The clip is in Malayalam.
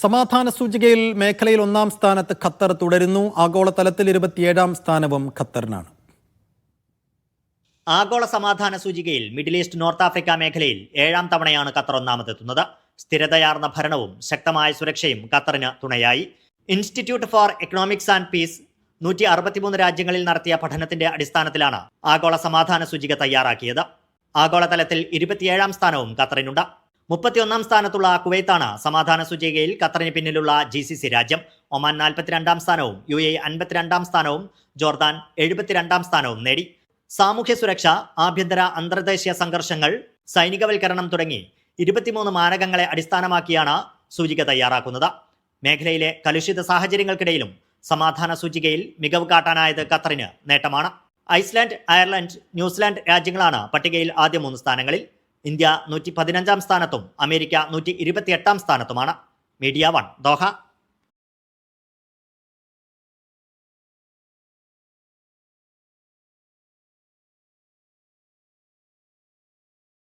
സമാധാന സൂചികയിൽ മേഖലയിൽ 1-ാം സ്ഥാനത്ത് ഖത്തർ തുടരുന്നു. ആഗോളതലത്തിൽ 27-ാം സ്ഥാനവും ഖത്തറിനാണ്. ആഗോള സമാധാന സൂചികയിൽ മിഡിൽ ഈസ്റ്റ് നോർത്ത് ആഫ്രിക്ക മേഖലയിൽ 7-ാം തവണയാണ് ഖത്തർ ഒന്നാമതെത്തുന്നത്. സ്ഥിരതയാർന്ന ഭരണവും ശക്തമായ സുരക്ഷയും ഖത്തറിന് തുണയായി. Institute four economics and piece 163 രാജ്യങ്ങളിൽ നടത്തിയ പഠനത്തിന്റെ അടിസ്ഥാനത്തിലാണ് ആഗോള സമാധാന സൂചിക തയ്യാറാക്കിയത്. ആഗോളതലത്തിൽ 27-ാം സ്ഥാനവും ഖത്തറിനുണ്ട്. 31-ാം സ്ഥാനത്തുള്ള കുവൈത്താണ് സമാധാന സൂചികയിൽ ഖത്തറിന് പിന്നിലുള്ള GCC രാജ്യം. ഒമാൻ 42-ാം സ്ഥാനവും UAE 52-ാം സ്ഥാനവും ജോർദാൻ 72-ാം സ്ഥാനവും നേടി. സാമൂഹ്യ സുരക്ഷ, ആഭ്യന്തര അന്തർദേശീയ സംഘർഷങ്ങൾ, സൈനികവൽക്കരണം തുടങ്ങി 23 മാനകങ്ങളെ അടിസ്ഥാനമാക്കിയാണ് സൂചിക തയ്യാറാക്കുന്നത്. മേഖലയിലെ കലുഷിത സാഹചര്യങ്ങൾക്കിടയിലും സമാധാന സൂചികയിൽ മികവ് കാട്ടാനായത് ഖത്തറിന് നേട്ടമാണ്. ഐസ്ലാൻഡ്, അയർലൻഡ്, ന്യൂസിലാൻഡ് രാജ്യങ്ങളാണ് പട്ടികയിൽ ആദ്യ 3 സ്ഥാനങ്ങളിൽ. ഇന്ത്യ 115-ാം സ്ഥാനത്തും അമേരിക്ക 128-ാം സ്ഥാനത്തുമാണ്. Media 1 Doha.